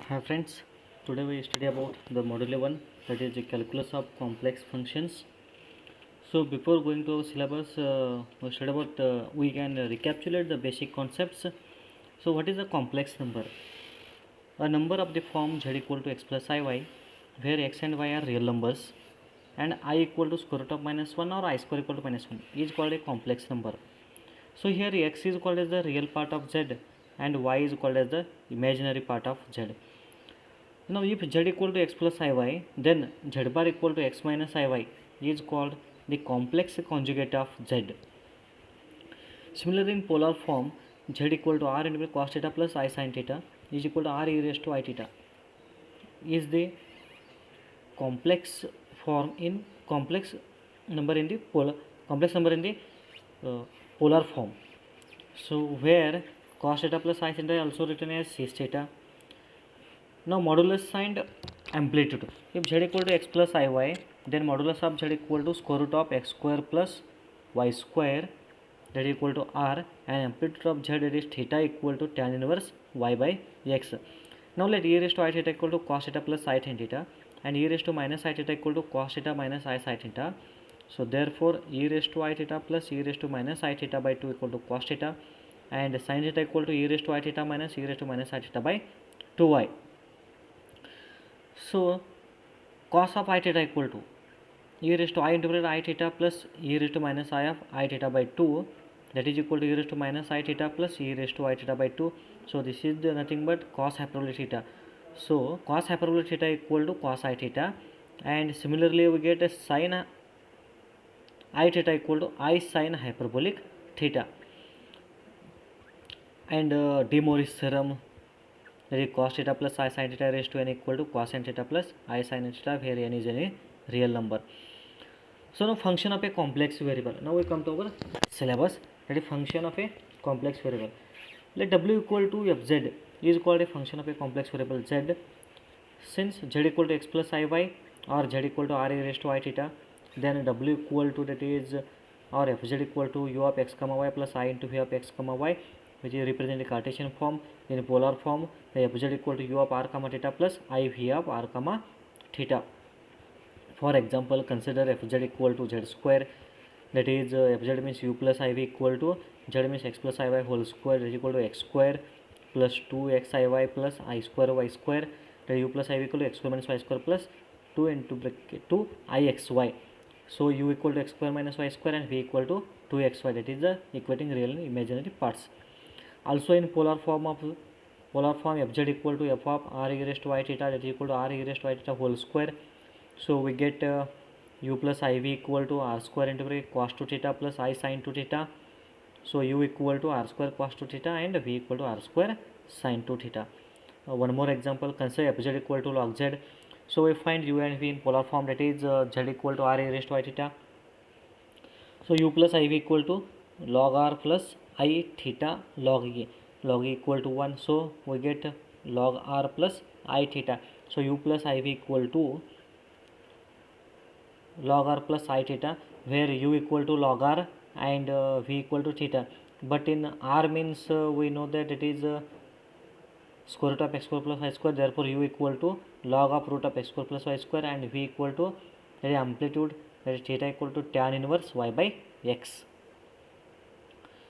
Hi friends, today we study about the module 1, that is the calculus of complex functions. So before going to our syllabus, we can recapitulate the basic concepts. So what is a complex number? A number of the form z equal to x plus iy, where x and y are real numbers and I equal to square root of minus 1 or I square equal to minus 1 is called a complex number. So here x is called as the real part of z and y is called as the imaginary part of z. Now if z equal to x plus iy, then z bar equal to x minus iy is called the complex conjugate of z. Similarly, in polar form, z equal to r into cos theta plus I sin theta is equal to r e raised to I theta is the complex form in complex number in the uh, polar form. So where cos theta plus I theta is also written as cis theta. Now modulus and amplitude. If z equal to x plus iy, then modulus of z equal to square root of x square plus y square, that is equal to r, and amplitude of z, that is theta, equal to tan inverse y by x. Now let e raised to I theta equal to cos theta plus I tan theta, and e raised to minus I theta equal to cos theta minus I sin theta. So therefore e raised to I theta plus e raised to minus I theta by 2 equal to cos theta, and sin theta equal to e raised to I theta minus e raised to minus I theta by 2y. So cos of I theta equal to e raised to I integrated I theta plus e raised to minus I of I theta by 2, that is equal to e raised to minus I theta plus e raised to I theta by 2. So this is nothing but cos hyperbolic theta. So cos hyperbolic theta equal to cos I theta, and similarly we get a sin I theta equal to I sin hyperbolic theta. And De Moivre's theorem, that is cos theta plus I sin theta raised to n equal to cosine theta plus I sin theta, where n is any real number. So now function of a complex variable. Now we come to our syllabus, that is function of a complex variable. Let w equal to fz is called a function of a complex variable z. Since z equal to x plus iy or z equal to r e raised to I theta, then w equal to, that is, or fz equal to u of x comma y plus I into v of x comma y, which is represented in Cartesian form. In polar form, the fz equal to u of r comma theta plus I v of r comma theta. For example, consider fz equal to z square, that is fz means u plus iv equal to z means x plus iy whole square, is equal to x square plus 2x iy plus I square y square, that u plus iv equal to x square minus y square plus 2 into bracket 2 ixy. So u equal to x square minus y square and v equal to 2xy, that is the equating real and imaginary parts. Also in polar form fz equal to f of r e raised to I theta, that is equal to r e raised to I theta whole square. So we get u plus iv equal to r square into bracket cos 2 theta plus I sin 2 theta. So u equal to r square cos 2 theta and v equal to r square sin 2 theta. One more example, consider fz equal to log z. So we find u and v in polar form, that is z equal to r e raised to I theta. So u plus iv equal to log r plus I theta log e. Log e equal to 1. So we get log r plus I theta. So u plus iv equal to log r plus I theta, where u equal to log r and v equal to theta. But in r means we know that it is square root of x square plus y square. Therefore u equal to log of root of x square plus y square, and v equal to, that is amplitude, that is theta equal to tan inverse y by x.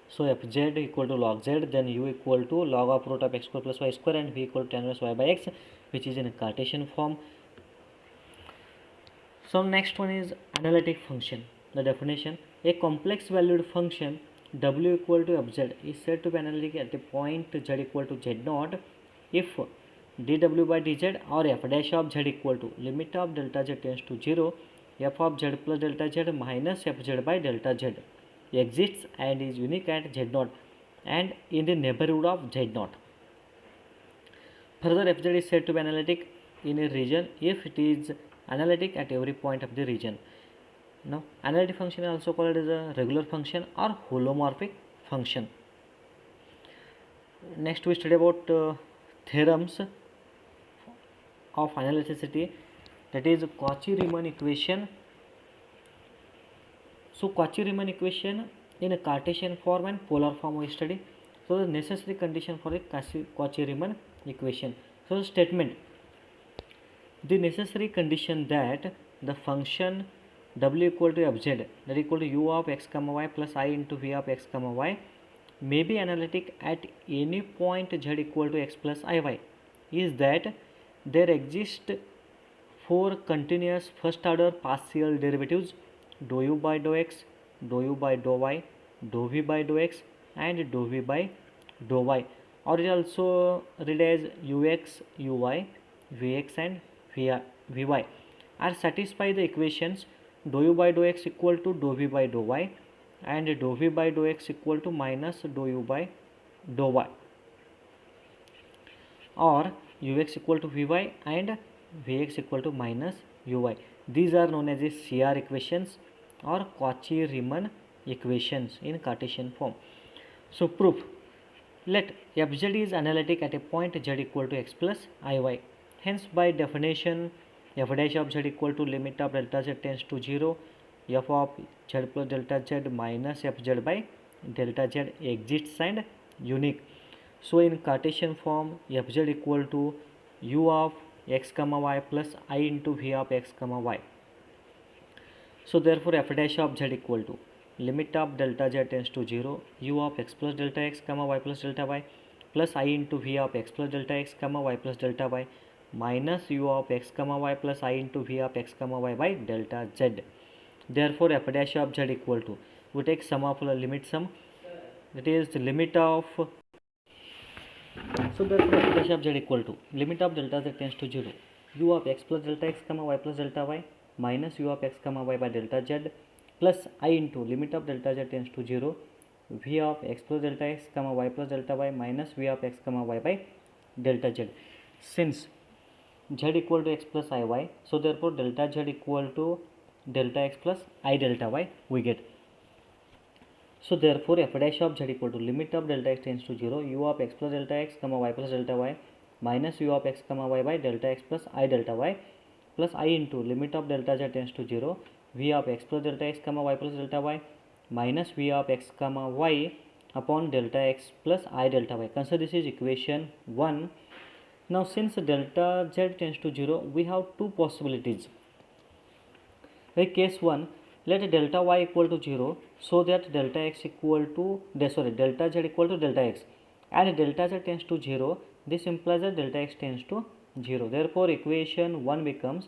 So fz equal to log z, then u equal to log of root of x square plus y square, and v equal to tan inverse y by x, which is in Cartesian form. So next one is analytic function. The definition: a complex valued function w equal to fz is said to be analytic at a point z equal to z naught if dw by dz or f dash of z equal to limit of delta z tends to 0 f of z plus delta z minus fz by delta z exists and is unique at z naught and in the neighborhood of z naught. Further, fz is said to be analytic in a region if it is analytic at every point of the region. Now, analytic function is also called as a regular function or holomorphic function. Next, we study about theorems of analyticity, that is Cauchy-Riemann equation. So, Cauchy-Riemann equation in a Cartesian form and polar form we study. So, the necessary condition for a Cauchy-Riemann equation. So statement, the necessary condition that the function w equal to fz, that equal to u of x comma y plus I into v of x comma y, may be analytic at any point z equal to x plus iy, is that there exist four continuous first order partial derivatives, dou u by dou x, dou u by dou y, dou v by dou x, and dou v by dou y, or it also read as ux, uy, vx, and vy, are satisfy the equations dou u by dou x equal to dou v by dou y, and dou v by dou x equal to minus dou u by dou y, or ux equal to vy and vx equal to minus uy. These are known as the CR equations or Cauchy-Riemann equations in Cartesian form. So proof, let fz is analytic at a point z equal to x plus iy. Hence by definition f dash of z equal to limit of delta z tends to 0, f of z plus delta z minus fz by delta z exists and unique. So in Cartesian form fz equal to u of x comma y plus I into v of x comma y. So therefore f dash of z equal to limit of delta z tends to 0, u of x plus delta x comma y plus delta y plus I into v of x plus delta x comma y plus delta y minus u of x comma y plus I into v of x comma y by delta z. Therefore f dash of z equal to, we take sum of limit sum, that is the limit of, so therefore f dash of z equal to limit of delta z tends to 0, u of x plus delta x comma y plus delta y minus u of x comma y by delta z plus I into limit of delta z tends to 0, v of x plus delta x comma y plus delta y minus v of x comma y by delta z. Since z equal to x plus iy, so therefore delta z equal to delta x plus I delta y we get. So therefore f dash of z equal to limit of delta x tends to 0, u of x plus delta x comma y plus delta y minus u of x comma y by delta x plus I delta y plus I into limit of delta z tends to 0, v of x plus delta x comma y plus delta y minus v of x comma y upon delta x plus I delta y. Consider this is equation 1. Now since delta z tends to 0, we have two possibilities. In case 1, let delta y equal to 0, so that delta x equal to delta z equal to delta x, and delta z tends to 0, this implies that delta x tends to 0. Therefore equation 1 becomes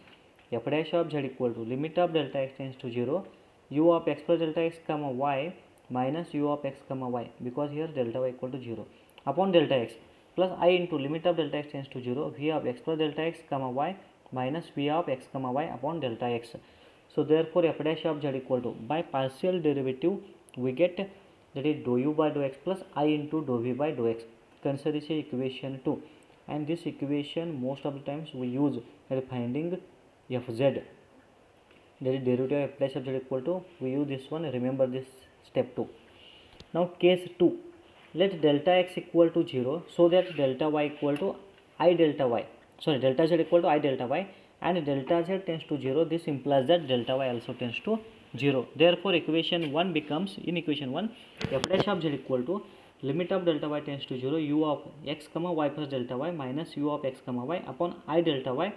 f dash of z equal to limit of delta x tends to 0, u of x plus delta x comma y minus u of x comma y, because here delta y equal to 0, upon delta x plus I into limit of delta x tends to 0, v of x plus delta x comma y minus v of x comma y upon delta x. So therefore f dash of z equal to, by partial derivative we get, that is dou u by dou x plus I into dou v by dou x. Consider this equation 2, and this equation most of the times we use for finding fz, that is derivative of f dash of z equal to, we use this one, remember this step 2. Now case 2, let delta x equal to 0, so that delta y equal to I delta y, sorry delta z equal to I delta y, and delta z tends to 0, this implies that delta y also tends to 0. Therefore equation 1 becomes, in equation 1 f dash of z equal to limit of delta y tends to 0, u of x comma y plus delta y minus u of x comma y upon I delta y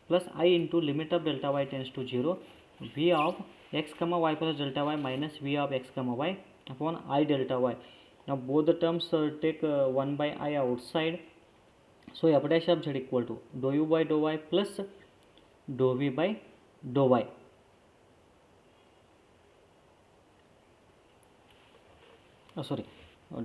plus I into limit of delta y tends to 0, v of x comma y plus delta y minus v of x comma y upon I delta y. Now both the terms take 1 by I outside, so f dash of z equal to dou u by dou y plus dou v by dou y.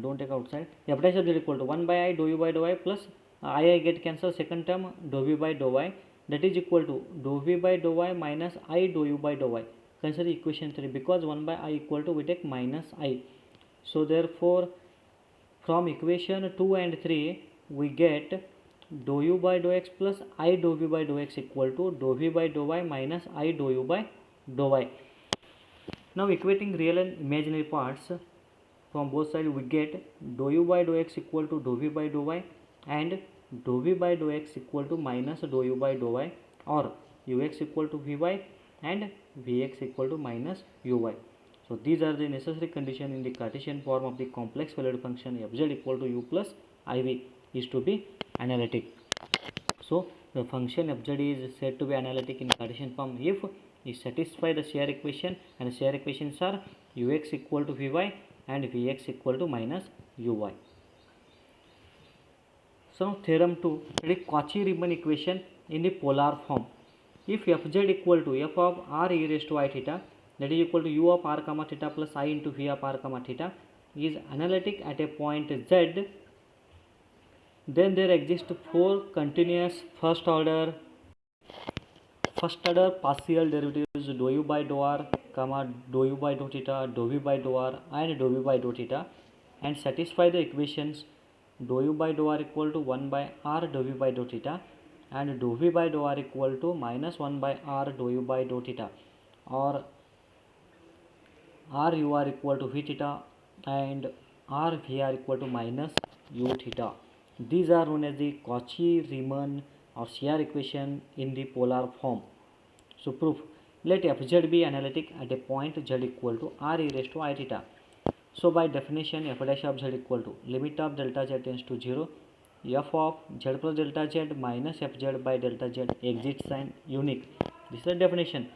Don't take outside. F dash of z equal to 1 by I dou u by dou y plus I get cancelled, second term dou v by dou y, that is equal to dou v by dou y minus I dou u by dou y. Consider equation 3, because 1 by I equal to, we take minus I. So therefore from equation 2 and 3 we get dou u by dou x plus I dou v by dou x equal to dou v by dou y minus I dou u by dou y. Now equating real and imaginary parts from both sides, we get dou u by dou x equal to dou v by dou y, and dou v by dou x equal to minus dou u by dou y, or ux equal to vy and vx equal to minus uy. So these are the necessary condition in the Cartesian form of the complex valued function fz equal to u plus iv is to be analytic. So the function fz is said to be analytic in Cartesian form if it satisfies the Scherr equation, and Scherr equations are ux equal to vy and vx equal to minus uy. So theorem 2, it is Cauchy-Riemann equation in the polar form. If fz equal to f of r e raised to I theta, that is equal to u of r comma theta plus I into v of r comma theta is analytic at a point z, then there exist four continuous first order partial derivatives dou u by dou r, comma dou u by dou theta, dou v by dou r and dou v by dou theta, and satisfy the equations dou u by dou r equal to 1 by r dou v by dou theta and dou v by dou r equal to minus 1 by r dou u by dou theta, or r u r equal to v theta and r v r equal to minus u theta. These are known as the Cauchy-Riemann or Scherr equation in the polar form. So proof, let fz be analytic at a point z equal to r e raised to I theta. So by definition, f dash of z equal to limit of delta z tends to 0, f of z plus delta z minus fz by delta z exists and unique. This is the definition.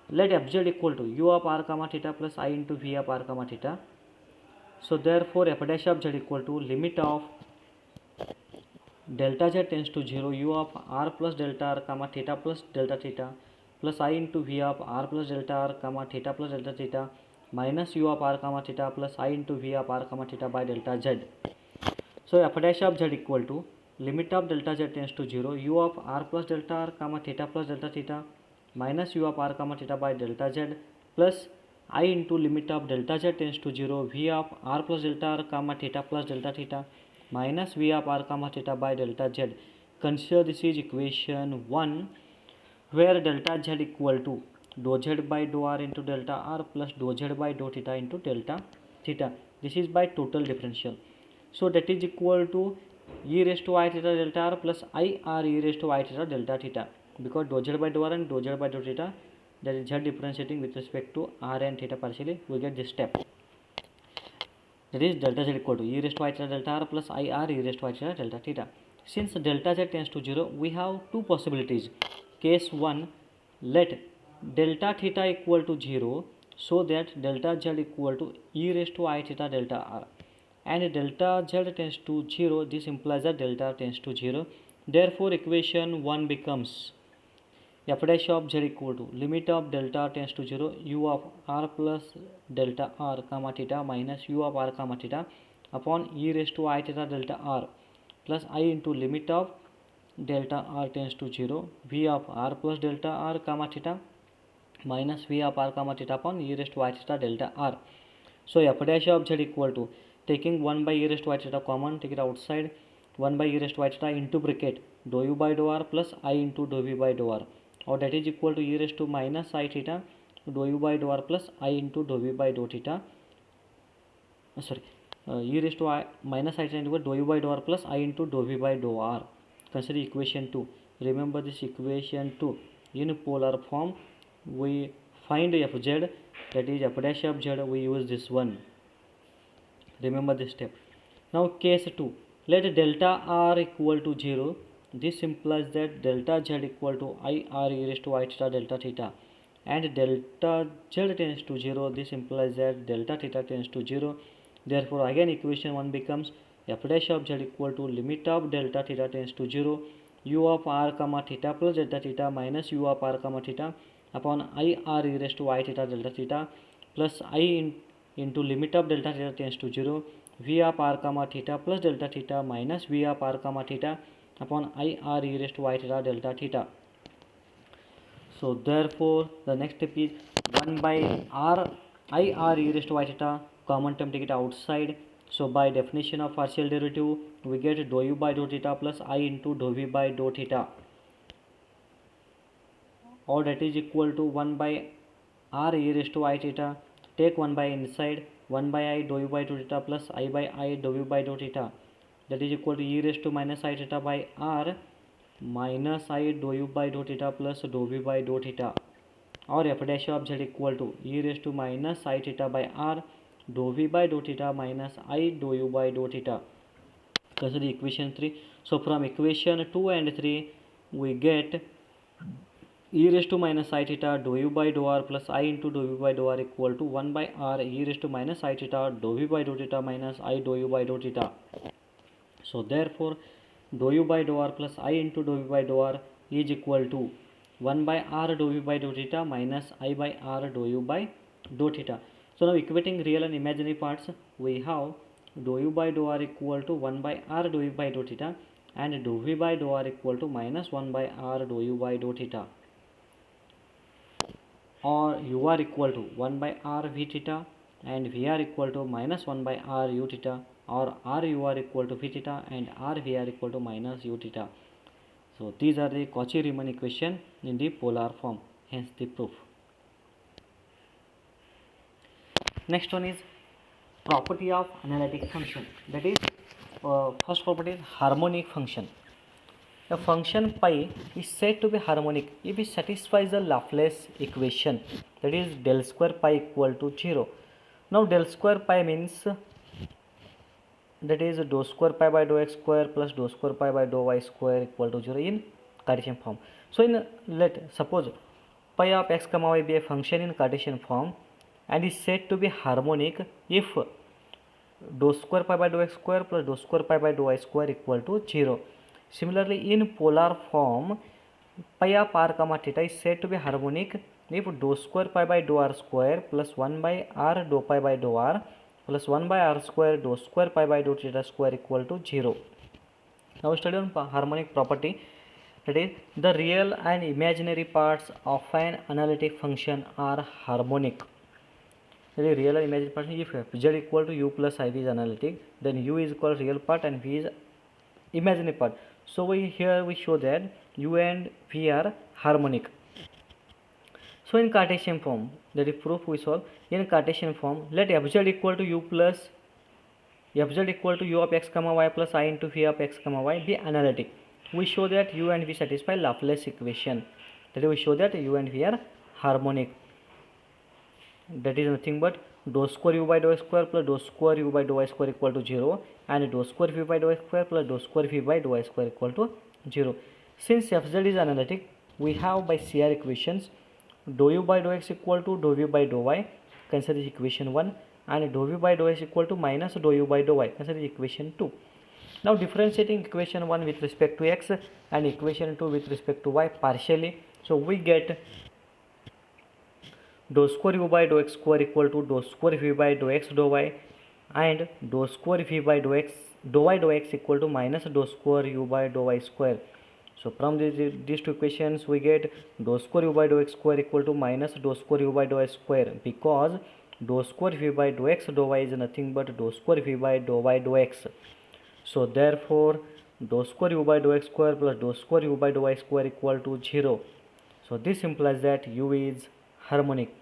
Let fz equal to u of r comma theta plus I into v of r comma theta. So therefore f dash of z equal to limit of delta z tends to 0 u of r plus delta r comma theta plus delta theta plus I into v of r plus delta r comma theta plus delta theta minus u of r comma theta plus I into v of r comma theta by delta z. So f dash of z equal to limit of delta z tends to 0 u of r plus delta r comma theta plus delta theta minus u of r comma theta by delta z plus I into limit of delta z tends to 0 v of r plus delta r comma theta plus delta theta minus v of r comma theta by delta z. Consider this is equation 1, where delta z equal to dou z by dou r into delta r plus dou z by dou theta into delta theta. This is by total differential. So that is equal to e raised to I theta delta r plus I r e raised to I theta delta theta, because dou z by dou r and dou z by dou theta, that is z differentiating with respect to r and theta partially, we get this step. That is delta z equal to e raised to I theta delta r plus I r e raised to I theta delta theta. Since delta z tends to 0, we have two possibilities. Case 1, let delta theta equal to 0, so that delta z equal to e raised to I theta delta r, and delta z tends to 0, this implies that delta tends to 0. Therefore equation 1 becomes f dash of z equal to limit of delta tends to 0 u of r plus delta r comma theta minus u of r comma theta upon e raised to I theta delta r plus I into limit of delta r tends to 0 v of r plus delta r comma theta minus v of r comma theta upon e raised to I theta delta r. So f dash of z equal to, taking 1 by e raised to I theta common, take it outside, 1 by e raised to I theta into bracket dou u by dou r plus I into dou v by dou r, or that is equal to e raised to minus I theta dou u by dou r plus I into dou v by dou theta, e raised to I minus I theta into dou u by dou r plus I into dou v by dou r. Consider equation 2. Remember this equation 2 in polar form. We find fz, that is f dash of z, we use this one. Remember this step. Now case 2, let delta r equal to 0. This implies that delta z equal to I r e raised to I theta delta theta, and delta z tends to 0. This implies that delta theta tends to 0. Therefore again equation 1 becomes f dash of z equal to limit of delta theta tends to 0 u of r comma theta plus delta theta minus u of r comma theta upon I r e raised to I theta delta theta plus I into limit of delta theta tends to 0 v of r comma theta plus delta theta minus v of r comma theta upon I r e raised to I theta delta theta. So therefore the next step is 1 by r I r e raised to I theta, common term take it outside. So by definition of partial derivative, we get dou u by dou theta plus I into dou v by dou theta, or that is equal to 1 by r e raised to I theta, take 1 by inside, 1 by I dou u by dou theta plus I by I dou u by dou theta, that is equal to e raised to minus I theta by r minus I dou u by dou theta plus dou v by dou theta, or f dash of z equal to e raised to minus I theta by r dou v by dou theta minus I dou u by dou theta. Consider equation 3. So from equation 2 and 3, we get e raised to minus I theta dou u by dou r plus I into dou u by dou r equal to 1 by r e raised to minus I theta dou v by dou theta minus I dou u by dou theta. So therefore dou u by dou r plus I into dou v by dou r is equal to 1 by r dou v by dou theta minus I by r dou u by dou theta. So now equating real and imaginary parts, we have dou u by dou r equal to 1 by r dou u by dou theta and dou v by dou r equal to minus 1 by r dou u by dou theta, or u r equal to 1 by r v theta and v r equal to minus 1 by r u theta, or r u r equal to v theta and r v r equal to minus u theta. So these are the Cauchy-Riemann equation in the polar form, hence the proof. Next one is property of analytic function, that is first property is harmonic function. A function pi is said to be harmonic if it satisfies the Laplace equation, that is del square pi equal to 0. Now del square pi means that is dou square pi by dou x square plus dou square pi by dou y square equal to 0 in Cartesian form. So in suppose pi of x comma y be a function in Cartesian form and is said to be harmonic if dou square pi by dou x square plus dou square pi by dou y square equal to 0. Similarly, in polar form, pi of r comma theta is said to be harmonic if dou square pi by dou r square plus 1 by r dou pi by dou r plus 1 by r square dou square pi by dou theta square equal to 0. Now we study on harmonic property, that is the real and imaginary parts of an analytic function are harmonic. The real and imaginary part, if z equal to u plus iv is analytic, then u is equal to real part and v is imaginary part. So we show that u and v are harmonic. So in Cartesian form, that is proof we solve. In Cartesian form, let fz equal to u plus fz equal to u of x comma y plus I into v of x comma y be analytic. We show that u and v satisfy Laplace equation. That is, we show that u and v are harmonic. That is nothing but dou square u by dou x square plus dou square u by dou y square equal to 0 and dou square v by dou x square plus dou square v by dou y square equal to 0. Since fz is analytic, we have by CR equations dou u by dou x equal to dou v by dou y, consider equation 1, and dou v by dou x equal to minus dou u by dou y, consider equation 2. Now differentiating equation 1 with respect to x and equation 2 with respect to y partially, so we get dou square u by dou x square equal to dou square v by dou x dou y and dou square v by dou x dou y dou x equal to minus dou square u by dou y square. So from these two equations we get dou square u by dou x square equal to minus dou square u by dou y square, because dou square v by dou x dou y is nothing but dou square v by dou y dou x. So therefore dou square u by dou x square plus dou square u by dou y square equal to 0. So this implies that u is harmonic.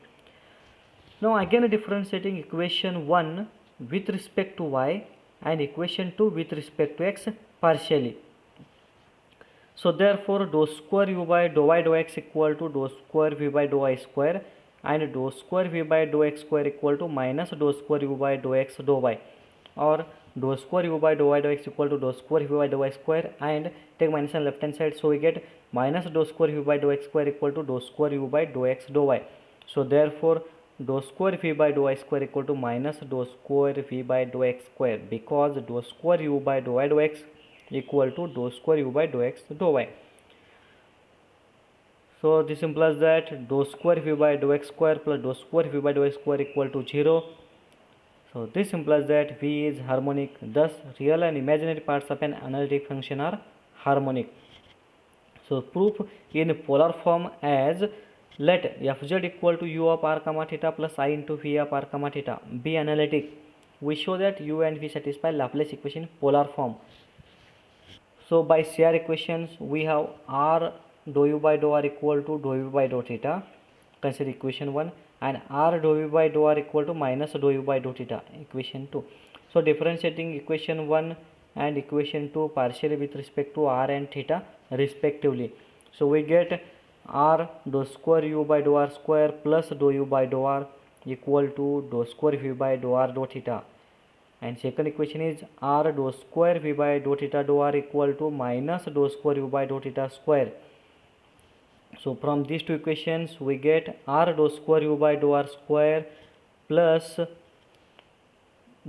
Now again differentiating equation 1 with respect to y and equation 2 with respect to x partially. So therefore dou square u by dou y dou x equal to dou square v by dou y square and dou square v by dou x square equal to minus dou square u by dou x dou y, or dou square u by dou y dou x equal to dou square v by dou y square and take minus on left hand side, so we get minus dou square v by dou x square equal to dou square u by dou x dou y. So therefore dou square v by dou y square equal to minus dou square v by dou x square, because dou square u by dou y dou x equal to dou square u by dou x dou y. So this implies that dou square v by dou x square plus dou square v by dou x square equal to 0. So this implies that v is harmonic. Thus real and imaginary parts of an analytic function are harmonic. So proof in polar form as let fz equal to u of r comma theta plus I into v of r comma theta be analytic. We show that u and v satisfy Laplace equation in polar form. So by CR equations we have r dou u by dou r equal to dou u by dou theta, consider equation 1, and r dou u by dou r equal to minus dou u by dou theta, equation 2. So differentiating equation 1 and equation 2 partially with respect to r and theta respectively. So we get r dou square u by dou r square plus dou u by dou r equal to dou square v by dou r dou theta, and second equation is r dou square v by dou theta dou r equal to minus dou square u by dou theta square. So from these two equations we get r dou square u by dou r square plus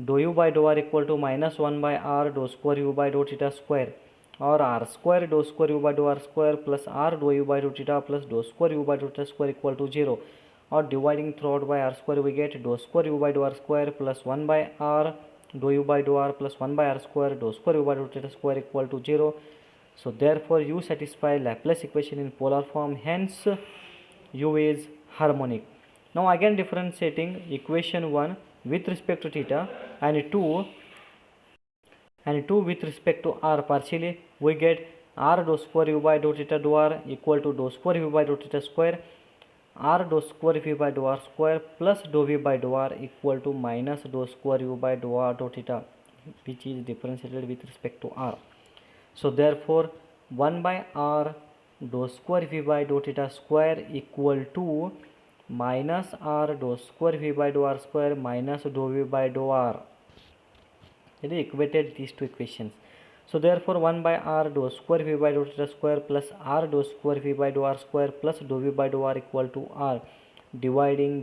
dou u by dou r equal to minus 1 by r dou square u by dou theta square, or r square dou square u by dou r square plus r dou u by dou theta plus dou square u by dou theta square equal to 0, or dividing throughout by r square we get dou square u by dou r square plus 1 by r dou u by dou r plus 1 by r square dou square u by dou theta square equal to 0. So therefore u satisfy Laplace equation in polar form, hence u is harmonic. Now again differentiating equation 1 with respect to theta and 2 with respect to r partially, we get r dou square u by dou theta dou r equal to dou square v by dou theta square, r dou square v by dou r square plus dou v by dou r equal to minus dou square u by dou r dou theta, which is differentiated with respect to r. So therefore 1 by r dou square v by dou theta square equal to minus r dou square v by dou r square minus dou v by dou r. It is equated these two equations. So therefore 1 by r dou square v by dou theta square plus r dou square v by dou r square plus dou v by dou r equal to r. Dividing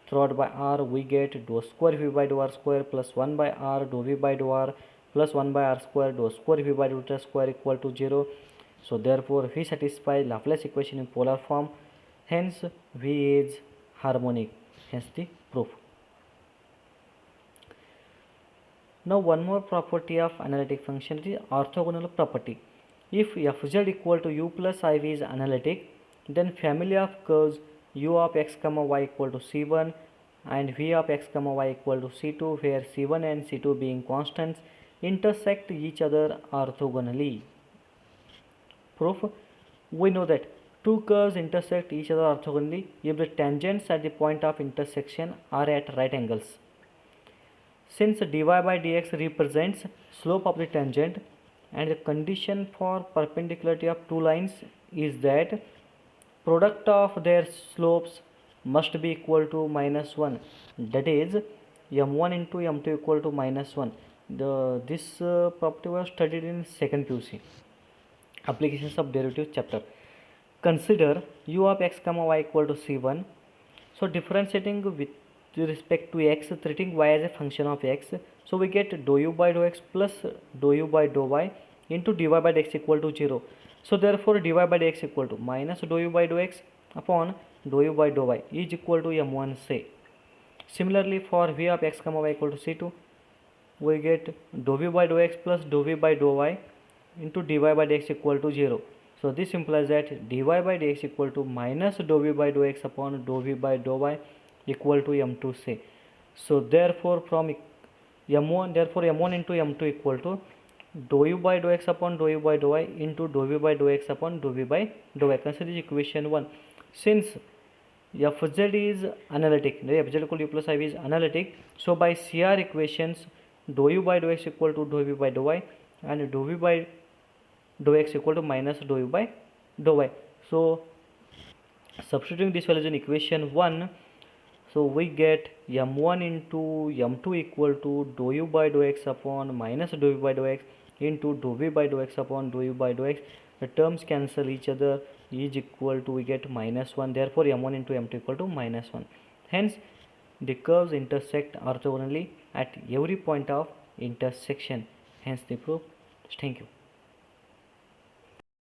throughout by r we get dou square v by dou r square plus 1 by r dou v by dou r plus 1 by r square dou square v by dou theta square equal to 0. So therefore we satisfy Laplace equation in polar form, hence V is harmonic, hence the proof. Now one more property of analytic function is orthogonal property. If fz equal to u plus iv is analytic, then family of curves u of x comma y equal to c1 and v of x comma y equal to c2, where c1 and c2 being constants intersect each other orthogonally. Proof: we know that two curves intersect each other orthogonally if the tangents at the point of intersection are at right angles. Since dy by dx represents slope of the tangent and the condition for perpendicularity of two lines is that product of their slopes must be equal to minus 1, that is m1 into m2 equal to minus 1. This property was studied in second PUC, applications of derivative chapter. Consider u of x comma y equal to c1. So differentiating with respect to x, treating y as a function of x, so we get dou u by dou x plus dou u by dou y into dy by dx equal to 0. So therefore dy by dx equal to minus dou u by dou x upon dou u by dou y is equal to m1 say. Similarly for v of x comma y equal to c2, we get dou v by dou x plus dou v by dou y into dy by dx equal to 0. So this implies that dy by dx equal to minus dou v by dou x upon dou v by dou y equal to m2 say. So therefore from m1 into m2 equal to dou u by dou x upon dou u by dou y into dou v by dou x upon dou v by dou y. Consider equation 1. Since fz is analytic, fz equal to u plus iv is analytic, so by CR equations dou u by dou x equal to dou v by dou y and dou v by dou x equal to minus dou u by dou y. So substituting this value in equation 1, so we get m1 into m2 equal to dou u by dou x upon minus dou u by dou x into dou v by dou x upon dou u by dou x. The terms cancel each other, is equal to, we get minus 1. Therefore m1 into m2 equal to minus 1. Hence the curves intersect orthogonally at every point of intersection. Hence the proof. Thank you.